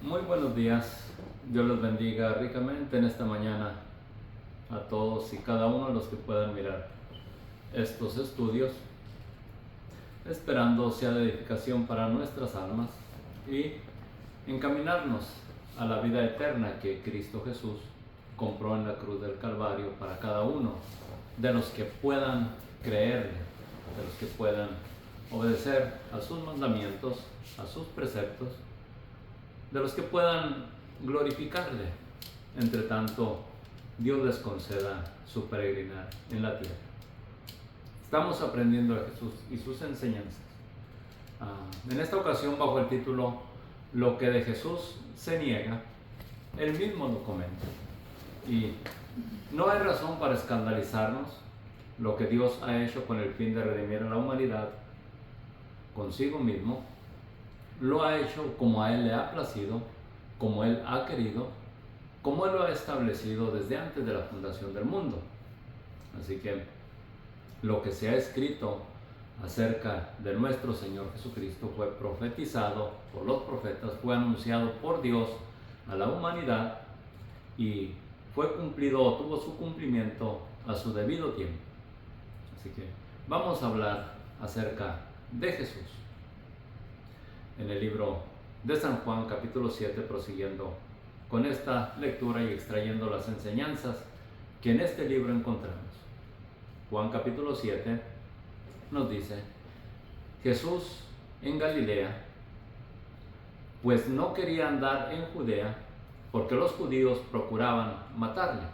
Muy buenos días, Dios los bendiga ricamente en esta mañana a todos y cada uno de los que puedan mirar estos estudios, esperando sea de edificación para nuestras almas y encaminarnos a la vida eterna que Cristo Jesús compró en la cruz del Calvario para cada uno de los que puedan creerle, de los que puedan obedecer a sus mandamientos, a sus preceptos, de los que puedan glorificarle, entre tanto Dios les conceda su peregrinar en la tierra. Estamos aprendiendo de Jesús y sus enseñanzas. En esta ocasión, bajo el título Lo que de Jesús se niega, él mismo lo comenta. Y no hay razón para escandalizarnos. Lo que Dios ha hecho con el fin de redimir a la humanidad consigo mismo, lo ha hecho como a Él le ha placido, como Él ha querido, como Él lo ha establecido desde antes de la fundación del mundo. Así que lo que se ha escrito acerca de nuestro Señor Jesucristo fue profetizado por los profetas, fue anunciado por Dios a la humanidad y fue cumplido o tuvo su cumplimiento a su debido tiempo. Así que vamos a hablar acerca de Jesús. En el libro de San Juan, capítulo 7, prosiguiendo con esta lectura y extrayendo las enseñanzas que en este libro encontramos. Juan capítulo 7 nos dice: Jesús en Galilea, pues no quería andar en Judea, porque los judíos procuraban matarle.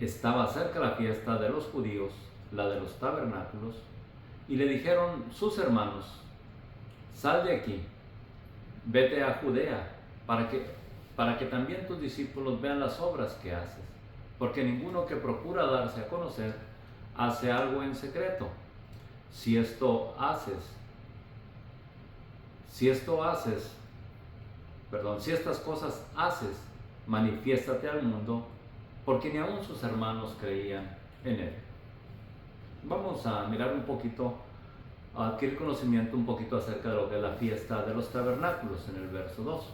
Estaba cerca la fiesta de los judíos, la de los tabernáculos, y le dijeron sus hermanos: sal de aquí, vete a Judea, para que también tus discípulos vean las obras que haces, porque ninguno que procura darse a conocer hace algo en secreto. Si estas cosas haces, manifiéstate al mundo, porque ni aun sus hermanos creían en él. Vamos a mirar un poquito, a adquirir conocimiento un poquito acerca de lo que es la fiesta de los tabernáculos en el verso 2.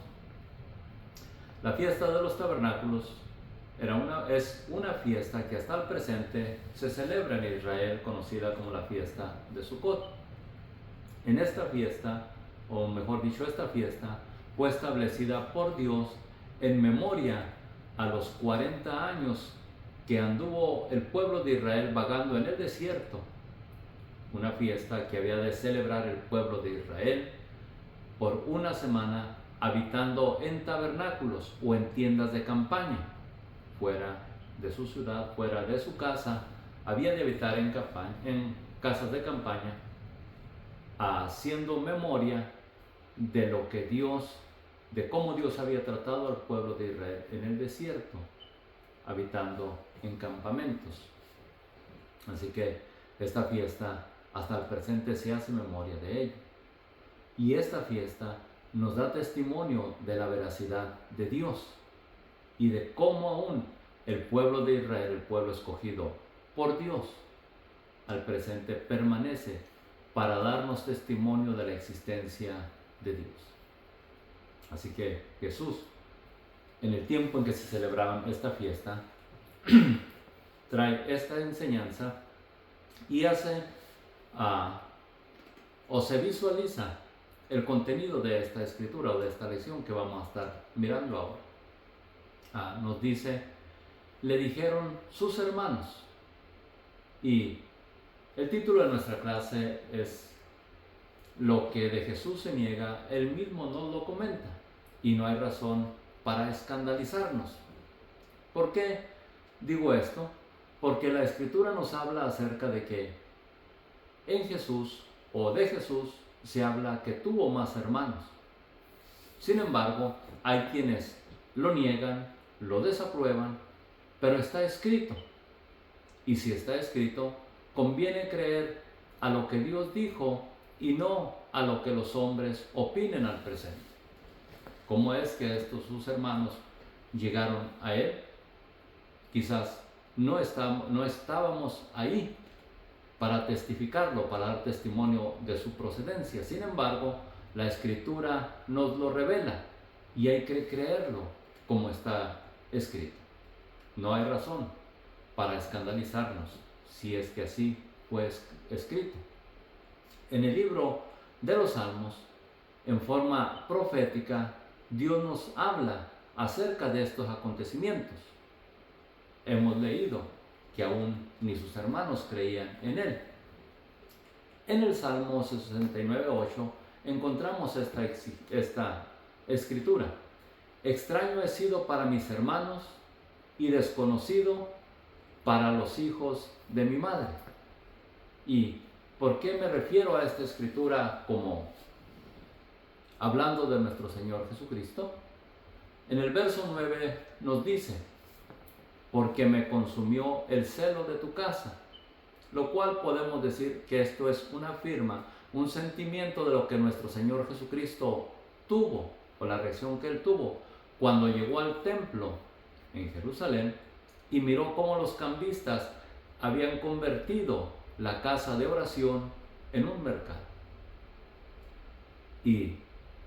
La fiesta de los tabernáculos es una fiesta que hasta el presente se celebra en Israel, conocida como la fiesta de Sukkot. En esta fiesta, o mejor dicho, esta fiesta fue establecida por Dios en memoria a los 40 años que anduvo el pueblo de Israel vagando en el desierto. Una fiesta que había de celebrar el pueblo de Israel por una semana, habitando en tabernáculos o en tiendas de campaña, fuera de su ciudad, fuera de su casa. Había de habitar en casas de campaña, haciendo memoria de cómo Dios había tratado al pueblo de Israel en el desierto, habitando en campamentos. Así que esta fiesta hasta el presente se hace memoria de ello. Y esta fiesta nos da testimonio de la veracidad de Dios y de cómo aún el pueblo de Israel, el pueblo escogido por Dios, al presente permanece para darnos testimonio de la existencia de Dios. Así que Jesús, en el tiempo en que se celebraban esta fiesta, trae esta enseñanza y se visualiza el contenido de esta escritura o de esta lección que vamos a estar mirando ahora. Nos dice: le dijeron sus hermanos. Y el título de nuestra clase es Lo que de Jesús se niega, él mismo nos lo comenta, y no hay razón para escandalizarnos. ¿Por qué digo esto? Porque la escritura nos habla acerca de que en Jesús o de Jesús se habla que tuvo más hermanos. Sin embargo, hay quienes lo niegan, lo desaprueban, pero está escrito. Y si está escrito, conviene creer a lo que Dios dijo y no a lo que los hombres opinen al presente. ¿Cómo es que estos sus hermanos llegaron a él? Quizás no estábamos ahí para testificarlo, para dar testimonio de su procedencia. Sin embargo, La Escritura nos lo revela y hay que creerlo como está escrito. No hay razón para escandalizarnos si es que así fue escrito. En el libro de los Salmos, en forma profética, Dios nos habla acerca de estos acontecimientos. Hemos leído que aún ni sus hermanos creían en él. En el Salmo 69:8 encontramos esta escritura. Extraño he sido para mis hermanos y desconocido para los hijos de mi madre. ¿Y por qué me refiero a esta escritura como hablando de nuestro Señor Jesucristo? En el verso 9 nos dice: porque me consumió el celo de tu casa, lo cual podemos decir que esto es una firma, un sentimiento de lo que nuestro Señor Jesucristo tuvo, o la reacción que él tuvo cuando llegó al templo en Jerusalén y miró cómo los cambistas habían convertido la casa de oración en un mercado. Y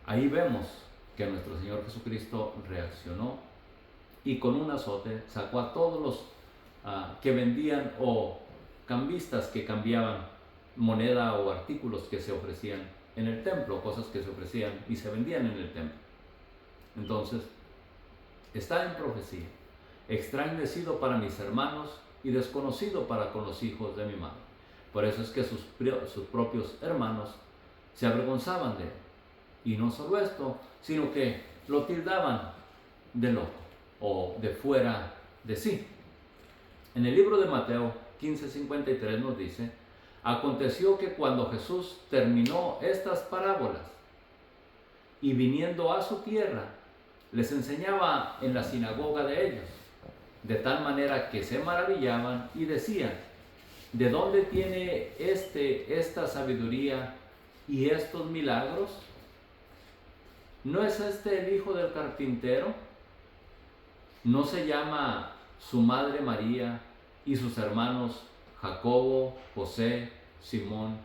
ahí vemos que nuestro Señor Jesucristo reaccionó y con un azote sacó a todos los que vendían o cambistas que cambiaban moneda o artículos que se ofrecían en el templo, cosas que se ofrecían y se vendían en el templo. Entonces, está en profecía: extraño he sido para mis hermanos y desconocido para con los hijos de mi madre. Por eso es que sus propios hermanos se avergonzaban de él. Y no solo esto, sino que lo tildaban de loco o de fuera de sí. En el libro de Mateo 15:53 nos dice: aconteció que cuando Jesús terminó estas parábolas y viniendo a su tierra, les enseñaba en la sinagoga de ellos, de tal manera que se maravillaban y decían: ¿de dónde tiene esta sabiduría y estos milagros? ¿No es este el hijo del carpintero? ¿No se llama su madre María y sus hermanos Jacobo, José, Simón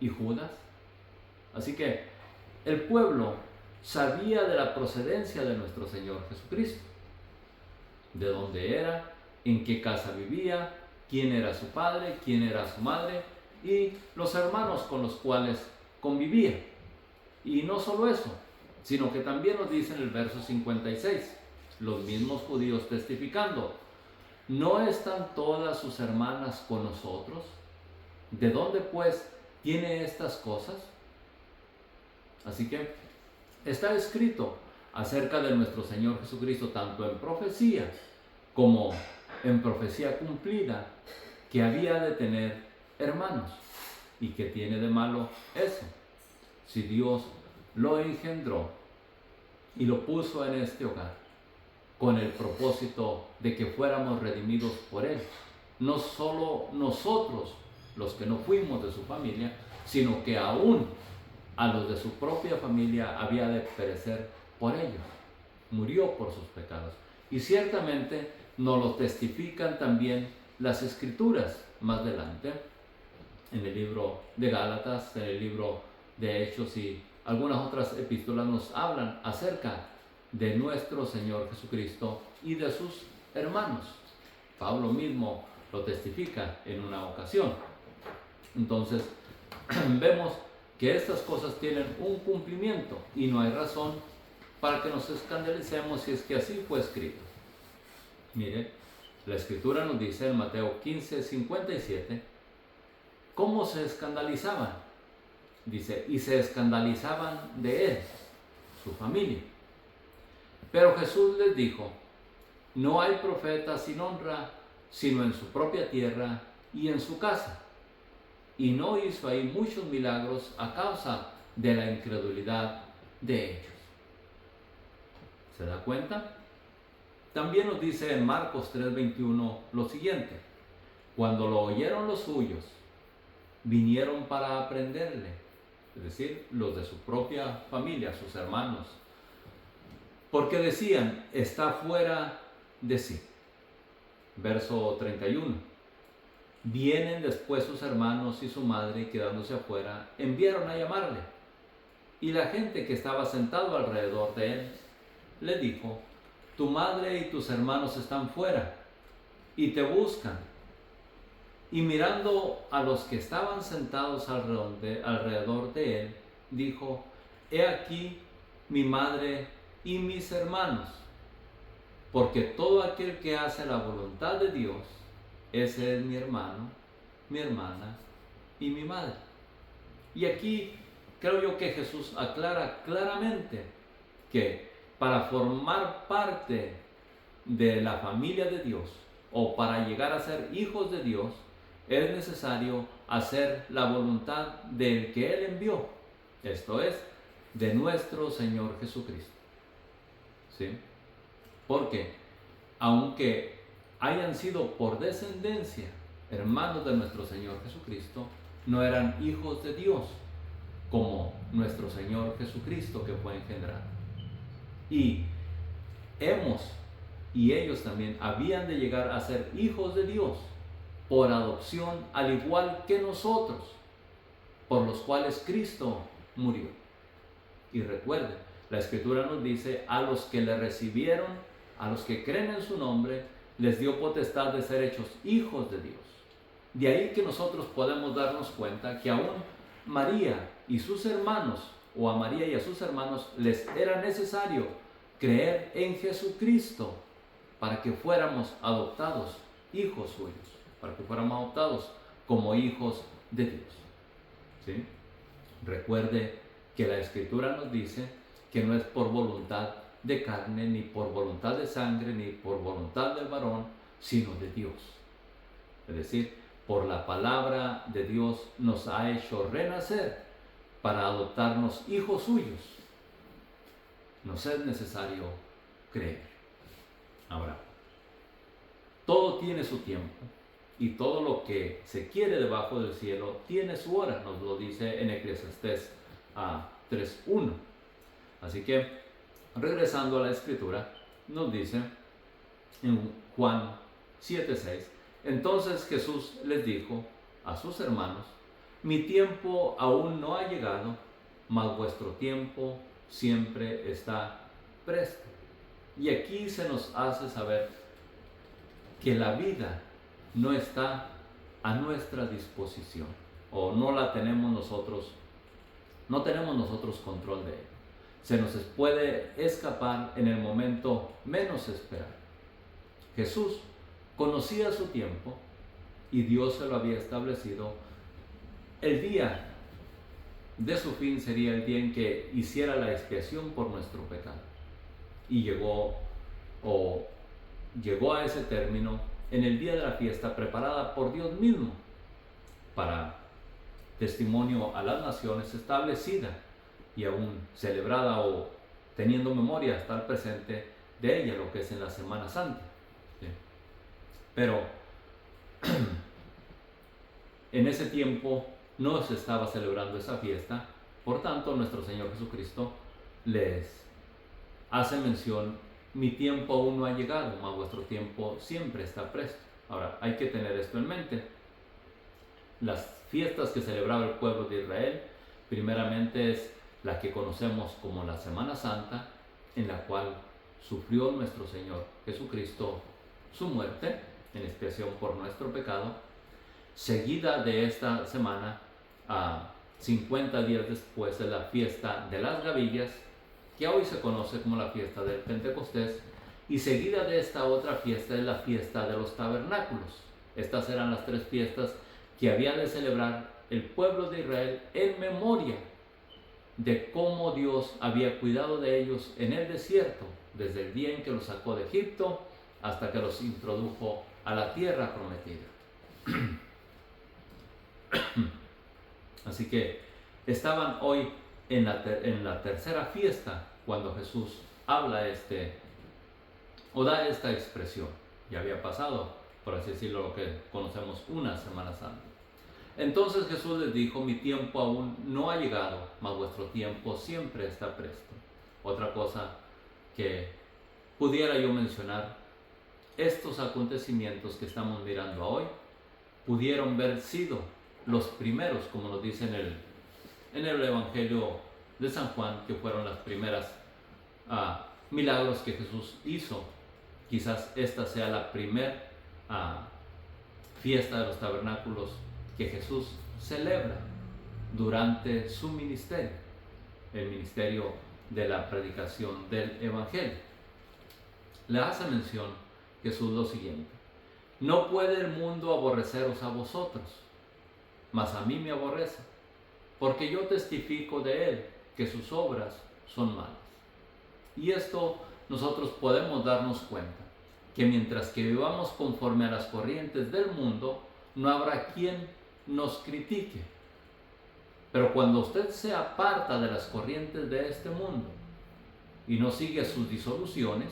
y Judas? Así que el pueblo sabía de la procedencia de nuestro Señor Jesucristo, de dónde era, en qué casa vivía, quién era su padre, quién era su madre y los hermanos con los cuales convivía. Y no solo eso, sino que también nos dice en el verso 56, los mismos judíos testificando: ¿no están todas sus hermanas con nosotros? ¿De dónde pues tiene estas cosas? Así que está escrito acerca de nuestro Señor Jesucristo, tanto en profecía como en profecía cumplida, que había de tener hermanos. ¿Y qué tiene de malo eso? Si Dios lo engendró y lo puso en este hogar con el propósito de que fuéramos redimidos por Él. No solo nosotros, los que no fuimos de su familia, sino que aún a los de su propia familia había de perecer por ellos. Murió por sus pecados. Y ciertamente nos lo testifican también las Escrituras más adelante, en el libro de Gálatas, en el libro de Hechos, y algunas otras epístolas nos hablan acerca de nuestro Señor Jesucristo y de sus hermanos. Pablo mismo lo testifica en una ocasión. Entonces, vemos que estas cosas tienen un cumplimiento y no hay razón para que nos escandalicemos si es que así fue escrito. Mire, la Escritura nos dice en Mateo 15:57 cómo se escandalizaban. Dice: y se escandalizaban de él, su familia. Pero Jesús les dijo: no hay profeta sin honra sino en su propia tierra y en su casa. Y no hizo ahí muchos milagros a causa de la incredulidad de ellos. ¿Se da cuenta? También nos dice en Marcos 3:21 lo siguiente: cuando lo oyeron los suyos, vinieron para aprenderle, es decir, los de su propia familia, sus hermanos, porque decían: está fuera de sí. Verso 31. Vienen después sus hermanos y su madre, quedándose afuera, enviaron a llamarle. Y la gente que estaba sentado alrededor de él le dijo: tu madre y tus hermanos están fuera y te buscan. Y mirando a los que estaban sentados alrededor de él, dijo: he aquí mi madre y mis hermanos, porque todo aquel que hace la voluntad de Dios, ese es mi hermano, mi hermana y mi madre. Y aquí creo yo que Jesús aclara claramente que para formar parte de la familia de Dios, o para llegar a ser hijos de Dios, es necesario hacer la voluntad del que Él envió, esto es, de nuestro Señor Jesucristo. ¿Sí? Porque aunque hayan sido por descendencia hermanos de nuestro Señor Jesucristo, no eran hijos de Dios como nuestro Señor Jesucristo, que fue engendrado. Y ellos también habían de llegar a ser hijos de Dios por adopción, al igual que nosotros, por los cuales Cristo murió. Y recuerden, la Escritura nos dice: a los que le recibieron, a los que creen en su nombre, les dio potestad de ser hechos hijos de Dios. De ahí que nosotros podemos darnos cuenta que aún María y sus hermanos, o a María y a sus hermanos, les era necesario creer en Jesucristo para que fuéramos adoptados hijos suyos, para que fuéramos adoptados como hijos de Dios. ¿Sí? Recuerde que la Escritura nos dice que no es por voluntad de carne, ni por voluntad de sangre, ni por voluntad del varón, sino de Dios. Es decir, por la palabra de Dios nos ha hecho renacer para adoptarnos hijos suyos. Nos es necesario creer. Ahora, todo tiene su tiempo, y todo lo que se quiere debajo del cielo tiene su hora, nos lo dice en Eclesiastés 3:1. Así que, regresando a la Escritura, nos dice en Juan 7:6: entonces Jesús les dijo a sus hermanos: mi tiempo aún no ha llegado, mas vuestro tiempo siempre está presto. Y aquí se nos hace saber que la vida no está a nuestra disposición, o no la tenemos nosotros, no tenemos nosotros control de ella. Se nos puede escapar en el momento menos esperado. Jesús conocía su tiempo y Dios se lo había establecido. El día de su fin sería el día en que hiciera la expiación por nuestro pecado. Y llegó a ese término en el día de la fiesta preparada por Dios mismo para testimonio a las naciones, establecida y aún celebrada o teniendo memoria hasta el presente de ella, lo que es en la Semana Santa. ¿Sí? Pero en ese tiempo no se estaba celebrando esa fiesta, por tanto nuestro Señor Jesucristo les hace mención: mi tiempo aún no ha llegado, mas vuestro tiempo siempre está presto. Ahora, hay que tener esto en mente. Las fiestas que celebraba el pueblo de Israel, primeramente es la que conocemos como la Semana Santa, en la cual sufrió nuestro Señor Jesucristo su muerte en expiación por nuestro pecado. Seguida de esta semana, 50 días después, de la fiesta de las Gavillas, que hoy se conoce como la fiesta del Pentecostés, y seguida de esta otra fiesta es la fiesta de los tabernáculos. Estas eran las tres fiestas que había de celebrar el pueblo de Israel en memoria de cómo Dios había cuidado de ellos en el desierto, desde el día en que los sacó de Egipto hasta que los introdujo a la tierra prometida. Así que estaban hoy en la tercera fiesta cuando Jesús habla o da esta expresión. Ya había pasado, por así decirlo, lo que conocemos una Semana Santa. Entonces Jesús les dijo: mi tiempo aún no ha llegado, mas vuestro tiempo siempre está presto. Otra cosa que pudiera yo mencionar: estos acontecimientos que estamos mirando hoy pudieron haber sido los primeros, como nos dice en el Evangelio de San Juan, que fueron las primeras milagros que Jesús hizo. Quizás esta sea la primera fiesta de los tabernáculos que Jesús celebra durante su ministerio, el ministerio de la predicación del Evangelio. Le hace mención Jesús lo siguiente: no puede el mundo aborreceros a vosotros, mas a mí me aborrece, porque yo testifico de él que sus obras son malas. Y esto nosotros podemos darnos cuenta, que mientras que vivamos conforme a las corrientes del mundo, no habrá quien nos critique. Pero cuando usted se aparta de las corrientes de este mundo y no sigue sus disoluciones,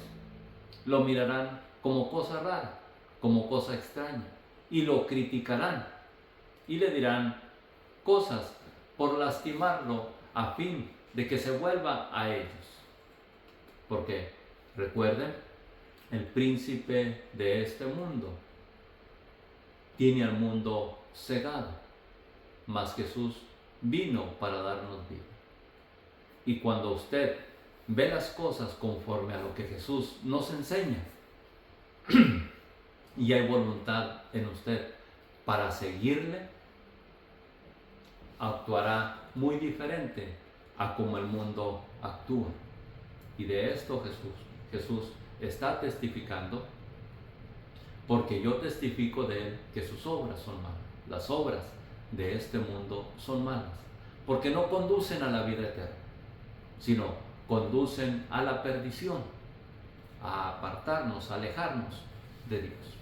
lo mirarán como cosa rara, como cosa extraña, y lo criticarán y le dirán cosas por lastimarlo a fin de que se vuelva a ellos. Porque recuerden, el príncipe de este mundo tiene al mundo cegado, mas Jesús vino para darnos vida. Y cuando usted ve las cosas conforme a lo que Jesús nos enseña, y hay voluntad en usted para seguirle, actuará muy diferente a como el mundo actúa. Y de esto Jesús está testificando, porque yo testifico de él que sus obras son malas. Las obras de este mundo son malas, porque no conducen a la vida eterna, sino conducen a la perdición, a apartarnos, a alejarnos de Dios.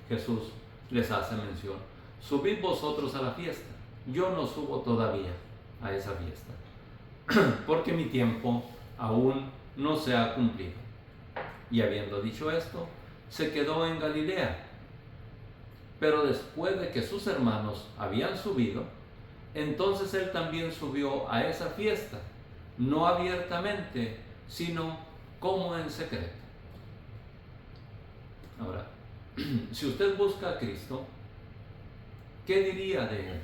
Jesús les hace mención: subid vosotros a la fiesta, yo no subo todavía a esa fiesta, porque mi tiempo aún no se ha cumplido. Y habiendo dicho esto, se quedó en Galilea. Pero después de que sus hermanos habían subido, entonces él también subió a esa fiesta, no abiertamente, sino como en secreto. Ahora, si usted busca a Cristo, ¿qué diría de él?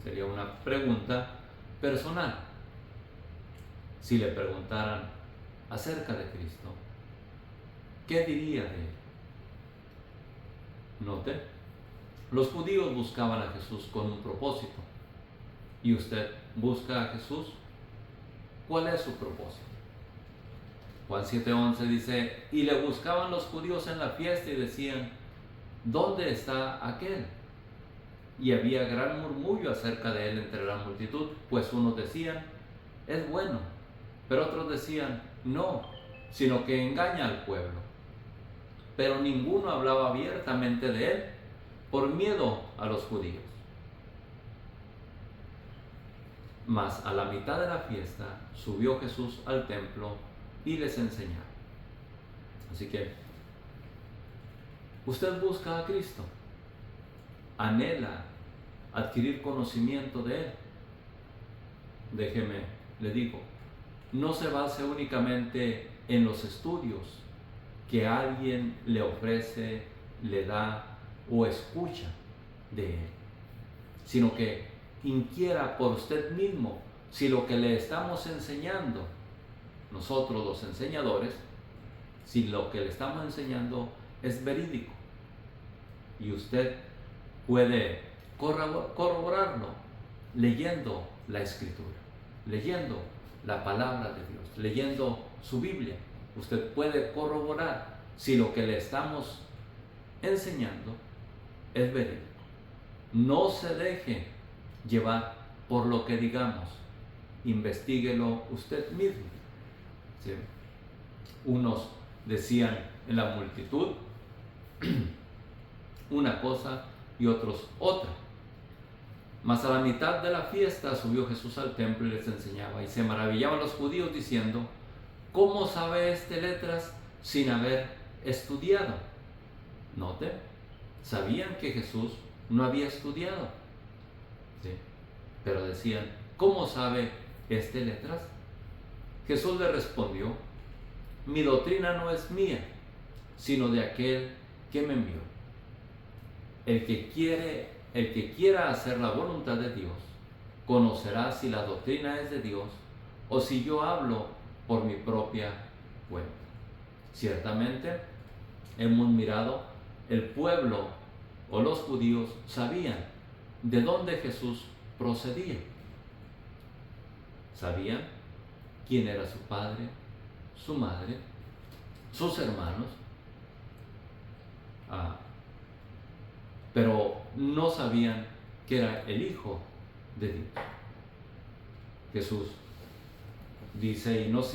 Sería una pregunta personal. Si le preguntaran acerca de Cristo, ¿qué diría de él? Note, los judíos buscaban a Jesús con un propósito. ¿Y usted busca a Jesús? ¿Cuál es su propósito? Juan 7:11 dice: y le buscaban los judíos en la fiesta y decían: ¿dónde está aquel? Y había gran murmullo acerca de él entre la multitud, pues unos decían: es bueno, pero otros decían: no, sino que engaña al pueblo. Pero ninguno hablaba abiertamente de él por miedo a los judíos. Mas a la mitad de la fiesta subió Jesús al templo y les enseñaba. Así que usted busca a Cristo, anhela adquirir conocimiento de él. Déjeme, le digo, no se base únicamente en los estudios que alguien le ofrece, le da o escucha de él, sino que inquiera por usted mismo si lo que le estamos enseñando, nosotros los enseñadores, si lo que le estamos enseñando es verídico. Y usted puede corroborarlo leyendo la Escritura, leyendo la palabra de Dios, leyendo su Biblia. Usted puede corroborar si lo que le estamos enseñando es verídico. No se deje llevar por lo que digamos, investíguelo usted mismo. ¿Sí? Unos decían en la multitud una cosa y otros otra. Mas a la mitad de la fiesta subió Jesús al templo y les enseñaba, y se maravillaban los judíos diciendo: ¿cómo sabe este letras sin haber estudiado? Note, sabían que Jesús no había estudiado, ¿sí? Pero decían: ¿cómo sabe este letras? Jesús le respondió: mi doctrina no es mía, sino de aquel que me envió. El que quiera hacer la voluntad de Dios, conocerás si la doctrina es de Dios o si yo hablo por mi propia cuenta. Ciertamente, hemos mirado, el pueblo o los judíos sabían de dónde Jesús procedía. Sabían quién era su padre, su madre, sus hermanos, pero no sabían que era el Hijo de Dios. Jesús dice y nos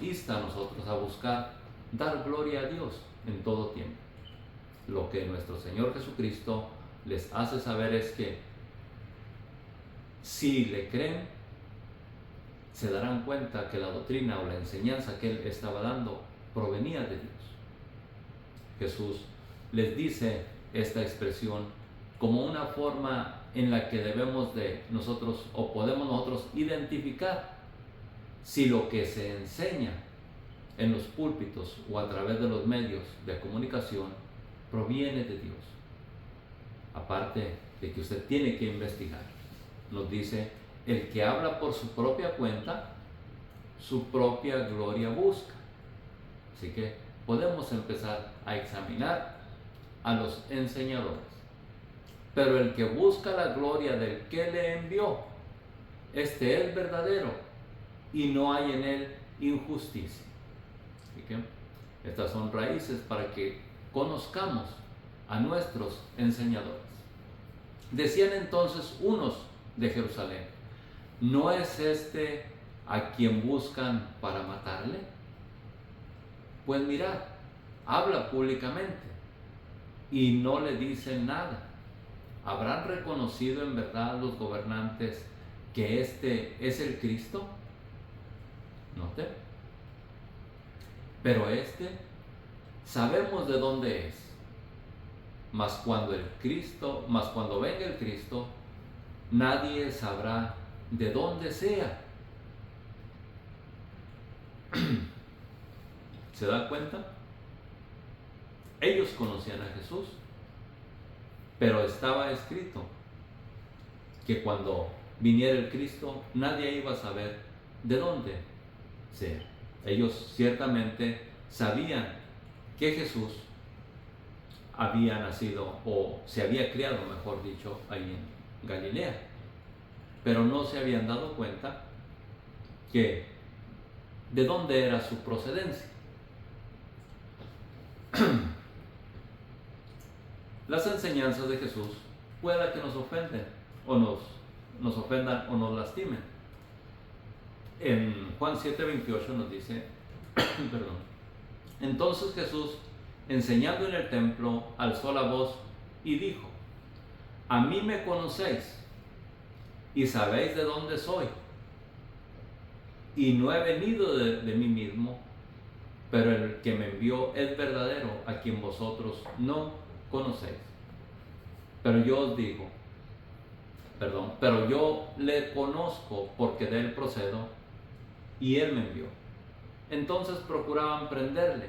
insta a nosotros a buscar dar gloria a Dios en todo tiempo. Lo que nuestro Señor Jesucristo les hace saber es que si le creen, se darán cuenta que la doctrina o la enseñanza que Él estaba dando provenía de Dios. Jesús les dice esta expresión como una forma en la que debemos de nosotros o podemos nosotros identificar si lo que se enseña en los púlpitos o a través de los medios de comunicación proviene de Dios. Aparte de que usted tiene que investigar, nos dice, el que habla por su propia cuenta, su propia gloria busca. Así que podemos empezar a examinar a los enseñadores. Pero el que busca la gloria del que le envió, este es verdadero y no hay en él injusticia. Así que estas son raíces para que conozcamos a nuestros enseñadores. Decían entonces unos de Jerusalén, ¿no es este a quien buscan para matarle? Pues mirad, habla públicamente y no le dicen nada. ¿Habrán reconocido en verdad los gobernantes que este es el Cristo? Note. Pero sabemos de dónde es. Mas cuando venga el Cristo, nadie sabrá de dónde sea. ¿Se dan cuenta? Ellos conocían a Jesús, pero estaba escrito que cuando viniera el Cristo, nadie iba a saber de dónde sea. Ellos ciertamente sabían que Jesús había nacido o se había criado, mejor dicho, ahí en Galilea, pero no se habían dado cuenta que de dónde era su procedencia. Las enseñanzas de Jesús pueda que nos ofenden o nos ofendan o nos lastimen. En Juan 7:28 nos dice, perdón, entonces Jesús, enseñando en el templo, alzó la voz y dijo, a mí me conocéis y sabéis de dónde soy, y no he venido de mí mismo, pero el que me envió es verdadero, a quien vosotros no conocéis. Pero yo le conozco porque de él procedo y él me envió. Entonces procuraban prenderle,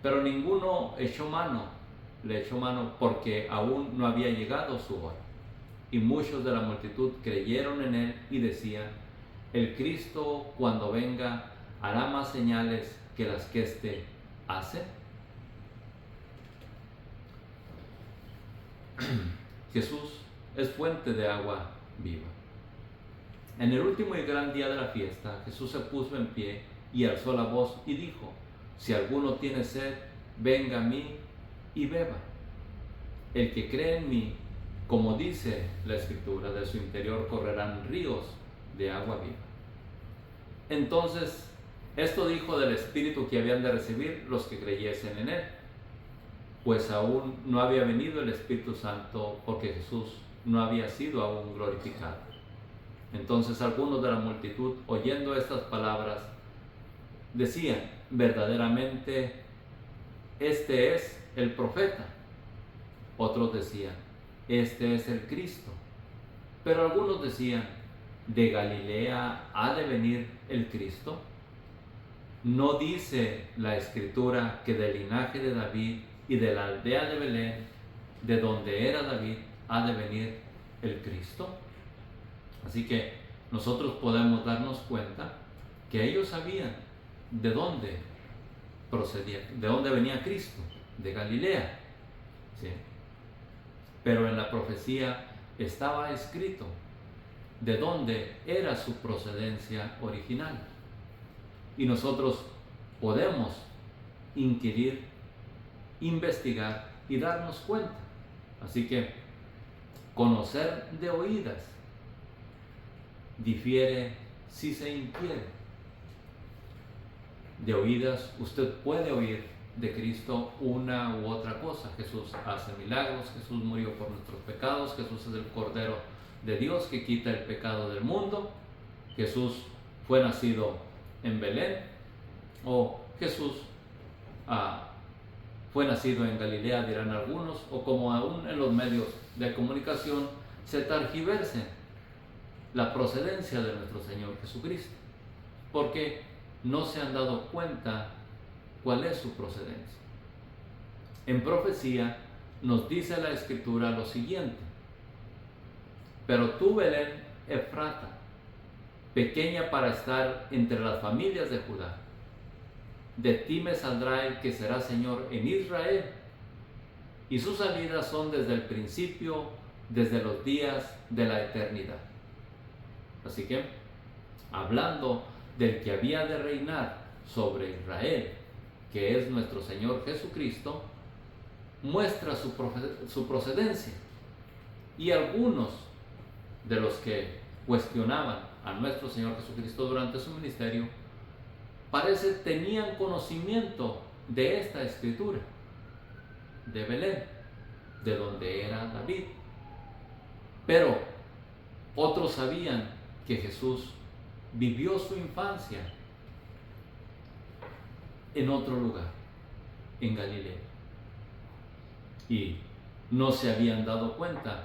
pero ninguno le echó mano porque aún no había llegado su hora. Y muchos de la multitud creyeron en él y decían, el Cristo cuando venga hará más señales que las que éste hace. Jesús es fuente de agua viva. En el último y gran día de la fiesta, Jesús se puso en pie y alzó la voz y dijo, si alguno tiene sed, venga a mí y beba. El que cree en mí, como dice la Escritura, de su interior correrán ríos de agua viva. Entonces, esto dijo del Espíritu que habían de recibir los que creyesen en él, pues aún no había venido el Espíritu Santo porque Jesús no había sido aún glorificado. Entonces algunos de la multitud, oyendo estas palabras, decían, verdaderamente, este es el profeta. Otros decían, este es el Cristo. Pero algunos decían, ¿de Galilea ha de venir el Cristo? ¿No dice la Escritura que del linaje de David y de la aldea de Belén, de donde era David, ha de venir el Cristo? Así que nosotros podemos darnos cuenta que ellos sabían de dónde procedía, de dónde venía Cristo, de Galilea. ¿Sí? Pero en la profecía estaba escrito de dónde era su procedencia original. Y nosotros podemos inquirir, investigar y darnos cuenta. Así que conocer de oídas difiere si se inquiere. De oídas usted puede oír de Cristo una u otra cosa. Jesús hace milagros, Jesús murió por nuestros pecados, Jesús es el Cordero de Dios que quita el pecado del mundo, Jesús fue nacido en Belén, o Jesús fue nacido en Galilea, dirán algunos, o como aún en los medios de comunicación se tergiverse la procedencia de nuestro Señor Jesucristo, porque no se han dado cuenta cuál es su procedencia. En profecía nos dice la Escritura lo siguiente: pero tú, Belén Efrata, pequeña para estar entre las familias de Judá, de ti me saldrá el que será Señor en Israel, y sus salidas son desde el principio, desde los días de la eternidad. Así que, hablando del que había de reinar sobre Israel, que es nuestro Señor Jesucristo, muestra su procedencia. Y algunos de los que cuestionaban a nuestro Señor Jesucristo durante su ministerio, parece tenían conocimiento de esta escritura, de Belén, de donde era David. Pero otros sabían que Jesús vivió su infancia en otro lugar, en Galilea, y no se habían dado cuenta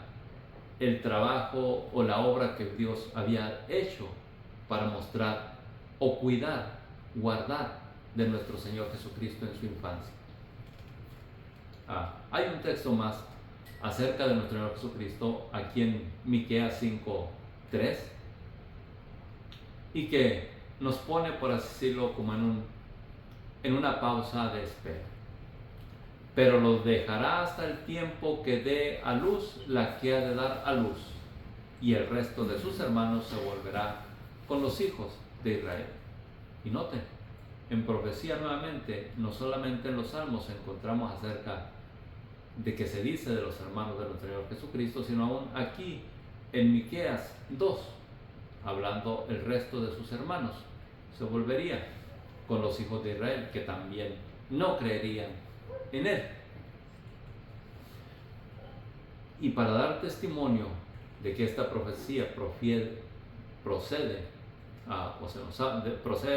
el trabajo o la obra que Dios había hecho para mostrar o cuidar, guardar de nuestro Señor Jesucristo en su infancia. Hay un texto más acerca de nuestro Señor Jesucristo aquí en Miqueas 5:3, y que nos pone, por así decirlo, como en una pausa de espera. Pero los dejará hasta el tiempo que dé a luz la que ha de dar a luz, y el resto de sus hermanos se volverá con los hijos de Israel. Y noten, en profecía nuevamente, no solamente en los Salmos encontramos acerca de que se dice de los hermanos de nuestro Señor Jesucristo, sino aún aquí en Miqueas 2, hablando el resto de sus hermanos, se volvería con los hijos de Israel, que también no creerían en él. Y para dar testimonio de que esta profecía procede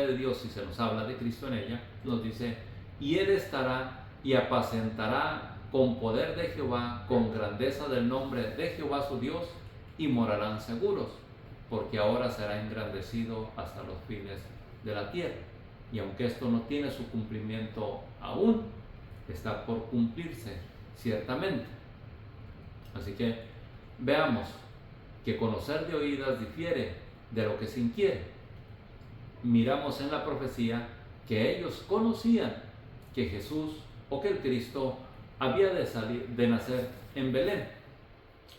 de Dios y se nos habla de Cristo en ella, nos dice: y él estará y apacentará con poder de Jehová, con grandeza del nombre de Jehová su Dios, y morarán seguros, porque ahora será engrandecido hasta los fines de la tierra. Y aunque esto no tiene su cumplimiento aún, está por cumplirse ciertamente. Así que veamos que conocer de oídas difiere de lo que se inquiere. Miramos en la profecía que ellos conocían que Jesús o que el Cristo había de nacer en Belén.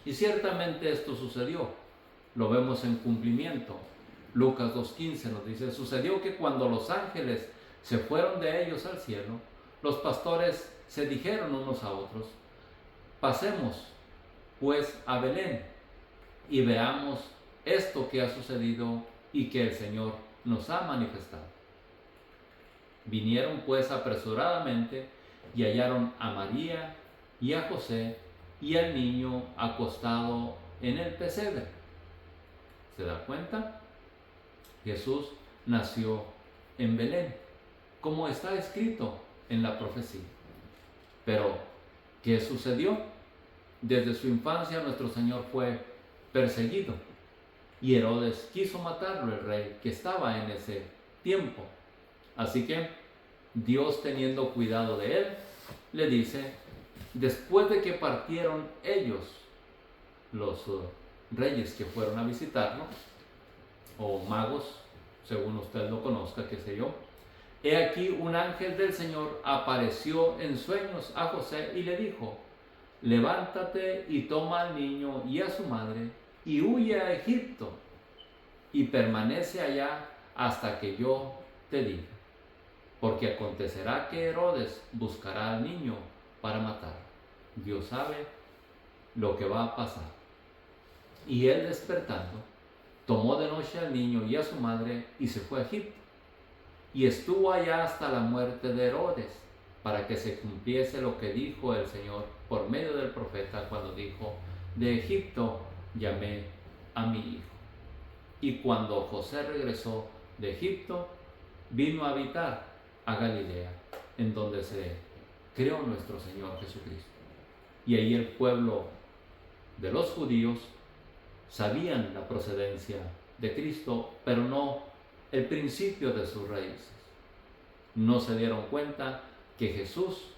Y ciertamente esto sucedió. Lo vemos en cumplimiento. Lucas 2:15 nos dice: sucedió que cuando los ángeles se fueron de ellos al cielo, los pastores se dijeron unos a otros: pasemos pues a Belén y veamos esto que ha sucedido y que el Señor nos ha manifestado. Vinieron pues apresuradamente y hallaron a María y a José y al niño acostado en el pesebre. ¿Se da cuenta? Jesús nació en Belén, como está escrito en la profecía. Pero, ¿qué sucedió? Desde su infancia nuestro Señor fue perseguido, y Herodes quiso matarlo, el rey que estaba en ese tiempo. Así que Dios, teniendo cuidado de él, le dice, después de que partieron ellos, los reyes que fueron a visitarlo, o magos, según usted lo conozca, qué sé yo. He aquí un ángel del Señor apareció en sueños a José y le dijo: levántate y toma al niño y a su madre y huye a Egipto y permanece allá hasta que yo te diga, porque acontecerá que Herodes buscará al niño para matarlo. Dios sabe lo que va a pasar. Y él, despertando, tomó de noche al niño y a su madre y se fue a Egipto. Y estuvo allá hasta la muerte de Herodes, para que se cumpliese lo que dijo el Señor por medio del profeta cuando dijo: de Egipto llamé a mi hijo. Y cuando José regresó de Egipto, vino a habitar a Galilea, en donde se crió nuestro Señor Jesucristo. Y ahí el pueblo de los judíos sabían la procedencia de Cristo, pero no el principio de sus raíces. No se dieron cuenta que Jesús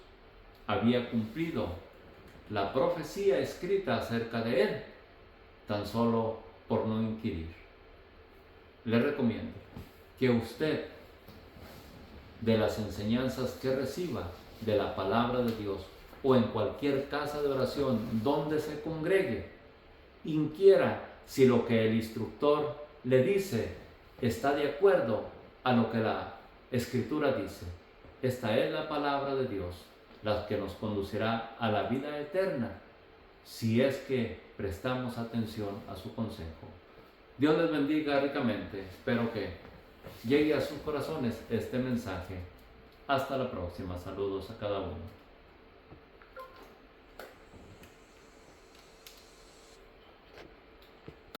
había cumplido la profecía escrita acerca de él, tan solo por no inquirir. Le recomiendo que usted, de las enseñanzas que reciba de la palabra de Dios o en cualquier casa de oración donde se congregue, inquiera si lo que el instructor le dice está de acuerdo a lo que la Escritura dice. Esta es la palabra de Dios, la que nos conducirá a la vida eterna, si es que prestamos atención a su consejo. Dios les bendiga ricamente. Espero que llegue a sus corazones este mensaje. Hasta la próxima. Saludos a cada uno.